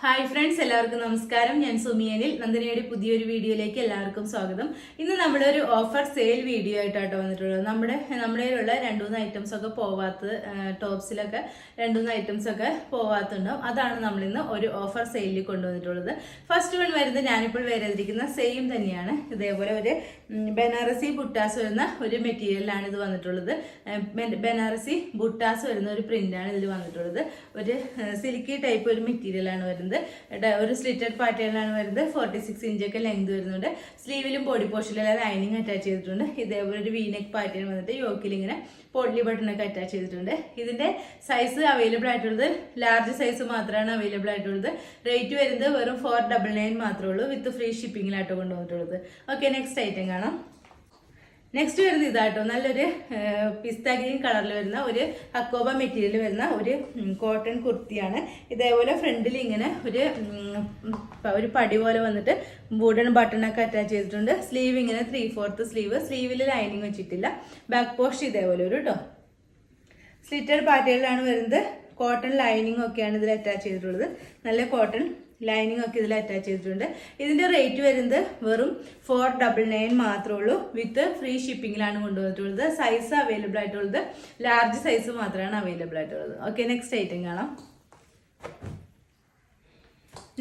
Hi friends, എല്ലാവർക്കും നമസ്കാരം. ഞാൻ സുമിയനിൽ നന്ദിനിയുടെ പുതിയൊരു വീഡിയോയിലേക്ക് എല്ലാവർക്കും സ്വാഗതം. ഇന്ന് നമ്മളൊരു ഓഫർ സെയിൽ വീഡിയോ ആയിട്ടാണ് വന്നിട്ടുള്ളത്. നമ്മുടെയിലുള്ള 2-3 ഐറ്റംസ് ഒക്കെ പോവാത്ത ടോപ്സിലൊക്കെ 2-3 ഐറ്റംസ് ഒക്കെ പോവാത്തുണ്ടാവും. അതാണ് നമ്മൾ ഇന്ന് ഒരു ഓഫർ സെയിലിൽ കൊണ്ടുവന്നിട്ടുള്ളത്. ഫസ്റ്റ് വൺ വരുന്നത് ഞാനിപ്പോൾ വരാതിരിക്കുന്ന സെയിം തന്നെയാണ്. ഇതേപോലെ ഒരു ബനാറസി ബുട്ടാസ് വരുന്ന ഒരു മെറ്റീരിയലാണ് ഇത് വന്നിട്ടുള്ളത്. ബനാറസി ബുട്ടാസ് വരുന്ന ഒരു പ്രിന്റാണ് ഇതിൽ വന്നിട്ടുള്ളത്. ഒരു സിൽക്കി ടൈപ്പ് ഒരു മെറ്റീരിയലാണ് വരുന്നത്. ഒരു സ്ലിറ്റഡ് പാറ്റേണിലാണ് വരുന്നത്. 46 ഇഞ്ചൊക്കെ ലെങ്ത് വരുന്നുണ്ട്. സ്ലീവിലും ബോഡി പോർഷനിലും ലൈനിങ് അറ്റാച്ച് ചെയ്തിട്ടുണ്ട്. ഇതേപോലെ ഒരു വീനെക്ക് പാറ്റേൺ വന്നിട്ട് യോക്കിൽ ഇങ്ങനെ പൊള്ളി ബട്ടണൊക്കെ അറ്റാച്ച് ചെയ്തിട്ടുണ്ട്. ഇതിന്റെ സൈസ് അവൈലബിൾ ആയിട്ടുള്ളത് ലാർജ് സൈസ് മാത്രമാണ് അവൈലബിൾ ആയിട്ടുള്ളത്. റേറ്റ് വരുന്നത് വെറും 499 മാത്രമേ ഉള്ളൂ. വിത്ത് ഫ്രീ ഷിപ്പിംഗിലാട്ടോ കൊണ്ടുവന്നിട്ടുള്ളത്. ഓക്കെ, നെക്സ്റ്റ് ഐറ്റം കാണാം. നെക്സ്റ്റ് വരുന്നത് ഇതാട്ടോ, നല്ലൊരു പിസ്ത ഗ്രീൻ കളറിൽ വരുന്ന ഒരു അക്കോബ മെറ്റീരിയൽ വരുന്ന ഒരു കോട്ടൺ കുർത്തിയാണ്. ഇതേപോലെ ഫ്രണ്ടിൽ ഇങ്ങനെ ഒരു പടി പോലെ വന്നിട്ട് വുഡൻ ബട്ടണൊക്കെ അറ്റാച്ച് ചെയ്തിട്ടുണ്ട്. സ്ലീവ് ഇങ്ങനെ 3/4 സ്ലീവ്. സ്ലീവിൽ ലൈനിങ് വെച്ചിട്ടില്ല. ബാക്ക് പോസ്റ്റ് ഇതേപോലെ ഒരു സ്ലിറ്റഡ് പാറ്റേണിലാണ് വരുന്നത്. കോട്ടൺ ലൈനിങ് ഒക്കെയാണ് ഇതിൽ അറ്റാച്ച് ചെയ്തിട്ടുള്ളത്. നല്ല കോട്ടൺ ലൈനിങ് ഒക്കെ ഇതിൽ അറ്റാച്ച് ചെയ്തിട്ടുണ്ട്. ഇതിന്റെ റേറ്റ് വരുന്നത് വെറും 499 മാത്രമേ ഉള്ളൂ. വിത്ത് ഫ്രീ ഷിപ്പിംഗിലാണ് കൊണ്ടുവന്നിട്ടുള്ളത്. സൈസ് അവൈലബിൾ ആയിട്ടുള്ളത് ലാർജ് സൈസ് മാത്രമാണ് അവൈലബിൾ ആയിട്ടുള്ളത്. ഓക്കെ, നെക്സ്റ്റ് ഐറ്റം കാണാം.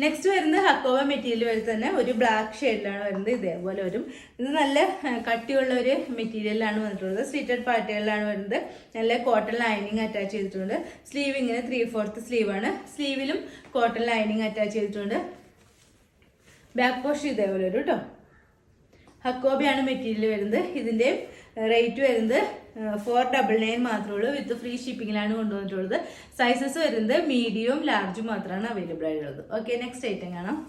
നെക്സ്റ്റ് വരുന്നത് ഹക്കോവ മെറ്റീരിയൽ വരെ തന്നെ ഒരു ബ്ലാക്ക് ഷെയ്ഡിലാണ് വരുന്നത്. ഇതേപോലെ വരും. ഇത് നല്ല കട്ടിയുള്ള ഒരു മെറ്റീരിയലാണ് വന്നിട്ടുള്ളത്. സ്ലിറ്റഡ് പാറ്റേണിലാണ് വരുന്നത്. നല്ല കോട്ടൺ ലൈനിങ് അറ്റാച്ച് ചെയ്തിട്ടുണ്ട്. സ്ലീവ് ഇങ്ങനെ 3/4 സ്ലീവാണ്. സ്ലീവിലും കോട്ടൺ ലൈനിങ് അറ്റാച്ച് ചെയ്തിട്ടുണ്ട്. ബാക്ക് പോസ്റ്റ് ഇതേപോലെ വരും കേട്ടോ. ഹക്കോബയാണ് മെറ്റീരിയൽ വരുന്നത്. ഇതിന്റെ റേറ്റ് വരുന്നത് 499 മാത്രമേ ഉള്ളൂ. വിത്ത് ഫ്രീ ഷിപ്പിംഗിലാണ് കൊണ്ടുവന്നിട്ടുള്ളത്. സൈസസ് വരുന്നത് മീഡിയവും ലാർജും മാത്രമാണ് അവൈലബിൾ ആയിട്ടുള്ളത്. ഓക്കെ, നെക്സ്റ്റ് ഐറ്റം കാണാം.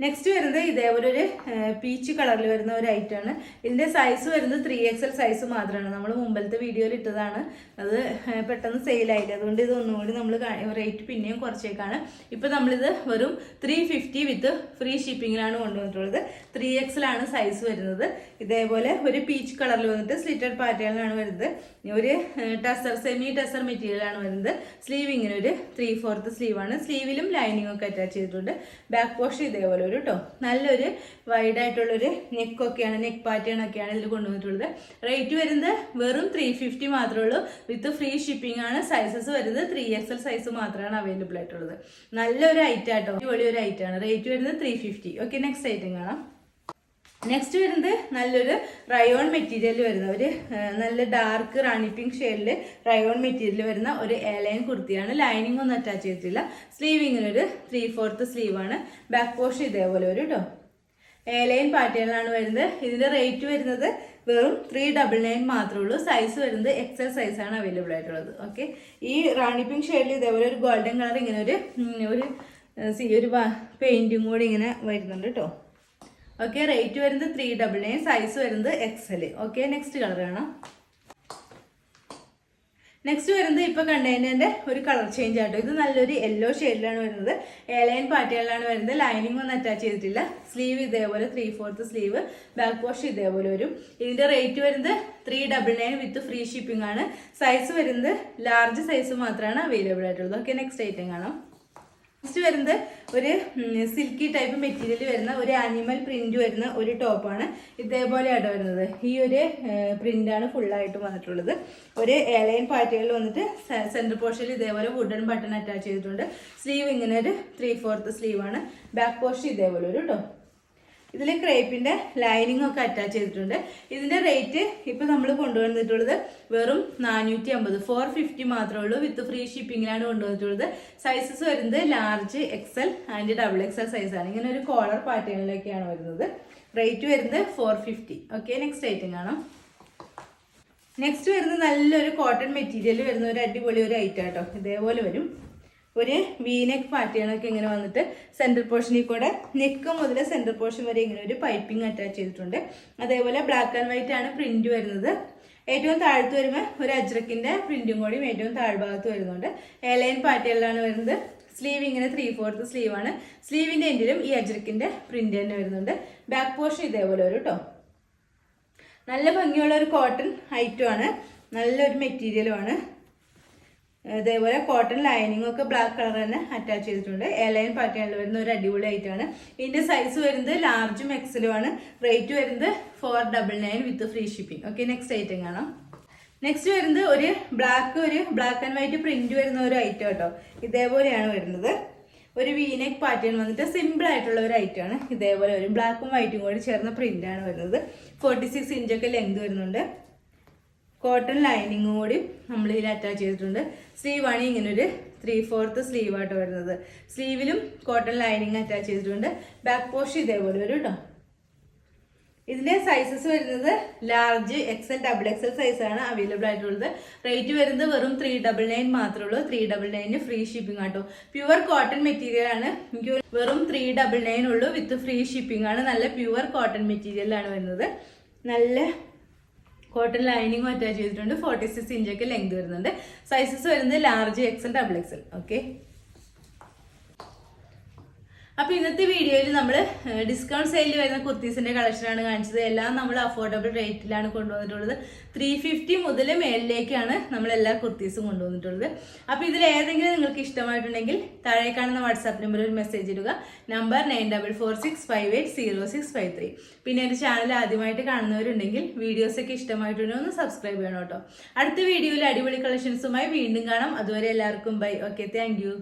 നെക്സ്റ്റ് വരുന്നത് ഇതേപോലെ ഒരു പീച്ച് കളറിൽ വരുന്ന ഒരു ഐറ്റമാണ്. ഇതിന്റെ സൈസ് വരുന്നത് 3XL സൈസ് മാത്രമാണ്. നമ്മൾ മുമ്പത്തെ വീഡിയോയിൽ ഇട്ടതാണ്. അത് പെട്ടെന്ന് സെയിലായില്ല. അതുകൊണ്ട് ഇത് ഒന്നുകൂടി നമ്മൾ റേറ്റ് പിന്നെയും കുറച്ചേക്കാണ്. ഇപ്പം നമ്മളിത് വെറും 350 വിത്ത് ഫ്രീ ഷിപ്പിങ്ങിലാണ് കൊണ്ടുവന്നിട്ടുള്ളത്. 3XL ആണ് സൈസ് വരുന്നത്. ഇതേപോലെ ഒരു പീച്ച് കളറിൽ വന്നിട്ട് സ്ലിറ്റഡ് പാറ്റേണിലാണ് വരുന്നത്. ഒരു സെമി ടെസർ മെറ്റീരിയലാണ് വരുന്നത്. സ്ലീവ് ഇങ്ങനെ ഒരു 3/4 സ്ലീവാണ്. സ്ലീവിലും ലൈനിങ് ഒക്കെ അറ്റാച്ച് ചെയ്തിട്ടുണ്ട്. ബാക്ക് പോസ്റ്റ് ഇതേപോലെ ഒരു നല്ലൊരു വൈഡ് ആയിട്ടുള്ളൊരു നെക്കൊക്കെയാണ്, നെക്ക് പാറ്റേൺ ഒക്കെയാണ് ഇതിൽ കൊണ്ടുവന്നിട്ടുള്ളത്. റേറ്റ് വരുന്നത് വെറും 350 മാത്രമേ ഉള്ളൂ. വിത്ത് ഫ്രീ ഷിപ്പിംഗ് ആണ്. സൈസസ് വരുന്നത് 3XL സൈസ് മാത്രമാണ് അവൈലബിൾ ആയിട്ടുള്ളത്. നല്ലൊരു ഐറ്റം ആട്ടോ, അടിപൊളിയൊരു ഐറ്റം ആണ്. റേറ്റ് വരുന്നത് 350. ഓക്കെ, നെക്സ്റ്റ് ഐറ്റം കാണാം. നെക്സ്റ്റ് വരുന്നത് നല്ലൊരു റയോൺ മെറ്റീരിയൽ വരുന്ന ഒരു നല്ല ഡാർക്ക് റാണി പിങ്ക് ഷെയ്ഡിൽ റയോൺ മെറ്റീരിയൽ വരുന്ന ഒരു എലൈൻ കുർത്തിയാണ്. ലൈനിങ് ഒന്നും അറ്റാച്ച് ചെയ്തിട്ടില്ല. സ്ലീവ് ഇങ്ങനെ ഒരു 3/4 സ്ലീവാണ്. ബാക്ക് പോസ്റ്റ് ഇതേപോലെ ഒരു എലൈൻ പാറ്റേണിലാണ് വരുന്നത്. ഇതിന്റെ റേറ്റ് വരുന്നത് വെറും 399 മാത്രമേ ഉള്ളൂ. സൈസ് വരുന്നത് XL സൈസാണ് അവൈലബിൾ ആയിട്ടുള്ളത്. ഓക്കെ, ഈ റാണി പിങ്ക് ഷെയ്ഡിൽ ഇതേപോലെ ഒരു ഗോൾഡൻ കളർ ഇങ്ങനെ ഒരു പെയിന്റും കൂടി ഇങ്ങനെ വരുന്നുണ്ട് കേട്ടോ. ഓക്കെ, റേറ്റ് വരുന്നത് 399. സൈസ് വരുന്നത് XL. ഓക്കെ, നെക്സ്റ്റ് കളർ കാണാം. നെക്സ്റ്റ് വരുന്നത് ഇപ്പൊ കണ്ടതിന്റെ ഒരു കളർ ചേഞ്ച് ആട്ടോ. ഇത് നല്ലൊരു യെല്ലോ ഷെയ്ഡിലാണ് വരുന്നത്. എലൈൻ പാറ്റേണിലാണ് വരുന്നത്. ലൈനിങ് ഒന്നും അറ്റാച്ച് ചെയ്തിട്ടില്ല. സ്ലീവ് ഇതേപോലെ 3/4 സ്ലീവ്. ബാക്ക് പോസ്റ്റ് ഇതേപോലെ വരും. ഇതിന്റെ റേറ്റ് വരുന്നത് 399 വിത്ത് ഫ്രീ ഷിപ്പിംഗ് ആണ്. സൈസ് വരുന്നത് ലാർജ് സൈസ് മാത്രമാണ് അവൈലബിൾ ആയിട്ടുള്ളത്. ഓക്കെ, നെക്സ്റ്റ് ഐറ്റം കാണാം. നെക്സ്റ്റ് വരുന്നത് ഒരു സിൽക്കി ടൈപ്പ് മെറ്റീരിയൽ വരുന്ന ഒരു ആനിമൽ പ്രിന്റ് വരുന്ന ഒരു ടോപ്പാണ്. ഇതേപോലെയാണ് വരുന്നത്. ഈ ഒരു പ്രിന്റാണ് ഫുള്ളായിട്ട് വന്നിട്ടുള്ളത്. ഒരു എലൈൻ പാറ്റേണിൽ വന്നിട്ട് സെന്റർ പോർഷനിൽ ഇതേപോലെ വുഡൻ ബട്ടൺ അറ്റാച്ച് ചെയ്തിട്ടുണ്ട്. സ്ലീവ് ഇങ്ങനെ ഒരു 3/4 സ്ലീവാണ്. ബാക്ക് പോസ്റ്റ് ഇതേപോലെ ഒരു ഇതിൽ ക്രേപ്പിന്റെ ലൈനിങ് ഒക്കെ അറ്റാച്ച് ചെയ്തിട്ടുണ്ട്. ഇതിന്റെ റേറ്റ് ഇപ്പൊ നമ്മൾ കൊണ്ടുവന്നിട്ടുള്ളത് വെറും 450, 450 മാത്രമേ ഉള്ളൂ. വിത്ത് ഫ്രീ ഷിപ്പിംഗിലാണ് കൊണ്ടുവന്നിട്ടുള്ളത്. സൈസസ് വരുന്നത് ലാർജ്, XL ആൻഡ് XXL സൈസാണ്. ഇങ്ങനെ ഒരു കോളർ പാറ്റേണിലൊക്കെയാണ് വരുന്നത്. റേറ്റ് വരുന്നത് 450. ഓക്കെ, നെക്സ്റ്റ് ഐറ്റം കാണാം. നെക്സ്റ്റ് വരുന്നത് നല്ലൊരു കോട്ടൺ മെറ്റീരിയൽ വരുന്ന ഒരു അടിപൊളി ഒരു ഐറ്റം ആട്ടോ. ഇതേപോലെ വരും. ഒരു വീനെക്ക് പാറ്റേണൊക്കെ ഇങ്ങനെ വന്നിട്ട് സെൻറ്റർ പോർഷനിൽ കൂടെ നെക്ക് മുതൽ സെൻറ്റർ പോർഷൻ വരെ ഇങ്ങനെ ഒരു പൈപ്പിംഗ് അറ്റാച്ച് ചെയ്തിട്ടുണ്ട്. അതേപോലെ ബ്ലാക്ക് ആൻഡ് വൈറ്റ് ആണ് പ്രിന്റ് വരുന്നത്. ഏറ്റവും താഴത്ത് വരുമ്പോൾ ഒരു അജ്രക്കിന്റെ പ്രിന്റും കൂടിയും ഏറ്റവും താഴ്ഭാഗത്ത് വരുന്നുണ്ട്. എലൈൻ പാറ്റേണിലാണ് വരുന്നത്. സ്ലീവ് ഇങ്ങനെ 3/4 സ്ലീവാണ്. സ്ലീവിന്റെ എൻഡിലും ഈ അജ്രക്കിന്റെ പ്രിന്റ് തന്നെ വരുന്നുണ്ട്. ബാക്ക് പോർഷൻ ഇതേപോലെ ഒരു നല്ല ഭംഗിയുള്ള ഒരു കോട്ടൺ ഐറ്റം ആണ്. നല്ലൊരു മെറ്റീരിയലുമാണ്. ഇതേപോലെ കോട്ടൺ ലൈനിങ് ഒക്കെ ബ്ലാക്ക് കളർ തന്നെ അറ്റാച്ച് ചെയ്തിട്ടുണ്ട്. എലൈൻ പാറ്റേണിൽ വരുന്ന ഒരു അടിപൊളി ആയിട്ടാണ്. ഇതിന്റെ സൈസ് വരുന്നത് ലാർജും എക്സലും ആണ്. റേറ്റ് വരുന്നത് 499 വിത്ത് free shipping. Okay, next item കാണാം. നെക്സ്റ്റ് വരുന്നത് ഒരു ബ്ലാക്ക് ആൻഡ് വൈറ്റ് പ്രിന്റ് വരുന്ന ഒരു ഐറ്റം കേട്ടോ. ഇതേപോലെയാണ് വരുന്നത്. ഒരു വീനെക്ക് പാറ്റേൺ വന്നിട്ട് സിമ്പിൾ ആയിട്ടുള്ള ഒരു ഐറ്റം ആണ്. ഇതേപോലെ ഒരു ബ്ലാക്കും വൈറ്റും കൂടി ചേർന്ന പ്രിന്റ് ആണ് വരുന്നത്. 46 ഇഞ്ചൊക്കെ ലെങ്ത് വരുന്നുണ്ട്. കോട്ടൺ ലൈനിങ് കൂടി നമ്മൾ ഇതിൽ അറ്റാച്ച് ചെയ്തിട്ടുണ്ട്. സ്ലീവ് ആണ് ഇങ്ങനെ ഒരു 3/4 സ്ലീവ് ആയിട്ട് വരുന്നത്. സ്ലീവിലും കോട്ടൺ ലൈനിങ് അറ്റാച്ച് ചെയ്തിട്ടുണ്ട്. ബാക്ക് പോസ്റ്റ് ഇതേപോലെ വരും കേട്ടോ. ഇതിന്റെ സൈസസ് വരുന്നത് ലാർജ്, എക്സൽ, XXL സൈസാണ് അവൈലബിൾ ആയിട്ടുള്ളത്. റേറ്റ് വരുന്നത് വെറും 399 മാത്രമേ ഉള്ളൂ. 399 ഫ്രീ ഷിപ്പിംഗ് ആട്ടോ. പ്യുവർ കോട്ടൺ മെറ്റീരിയൽ ആണ്. എനിക്ക് വെറും 399 ഉള്ളൂ വിത്ത് ഫ്രീ ഷിപ്പിംഗ് ആണ്. നല്ല പ്യുവർ കോട്ടൺ മെറ്റീരിയൽ ആണ് വരുന്നത്. നല്ല കോട്ടൺ ലൈനിങ്ങും അറ്റാച്ച് ചെയ്തിട്ടുണ്ട്. 46 ഇഞ്ചൊക്കെ ലെങ്ത് വരുന്നുണ്ട്. സൈസസ് വരുന്നത് ലാർജ്, എക്സൽ, XXL. ഓക്കെ, അപ്പൊ ഇന്നത്തെ വീഡിയോയിൽ നമ്മൾ ഡിസ്കൗണ്ട് സെയിലിൽ വരുന്ന കുർത്തീസിന്റെ കളക്ഷനാണ് കാണിച്ചത്. എല്ലാം നമ്മൾ അഫോർഡബിൾ റേറ്റിലാണ് കൊണ്ടുവന്നിട്ടുള്ളത്. 350 മുതൽ മേളിലേക്കാണ് നമ്മൾ എല്ലാ കുർത്തീസും കൊണ്ടുവന്നിട്ടുള്ളത്. അപ്പൊ ഇതിൽ ഏതെങ്കിലും നിങ്ങൾക്ക് ഇഷ്ടമായിട്ടുണ്ടെങ്കിൽ താഴെ കാണുന്ന വാട്സാപ്പ് നമ്പറിൽ ഒരു മെസ്സേജ് ഇടുക. നമ്പർ 9446580653. പിന്നെ എന്റെ ചാനൽ ആദ്യമായിട്ട് കാണുന്നവരുണ്ടെങ്കിൽ വീഡിയോസ് ഒക്കെ ഇഷ്ടമായിട്ടുണ്ടെങ്കിൽ ഒന്ന് സബ്സ്ക്രൈബ് ചെയ്യണം കേട്ടോ. അടുത്ത വീഡിയോയിൽ അടിപൊളി കളക്ഷൻസുമായി വീണ്ടും കാണാം. അതുവരെ എല്ലാവർക്കും ബൈ. Okay, thank you.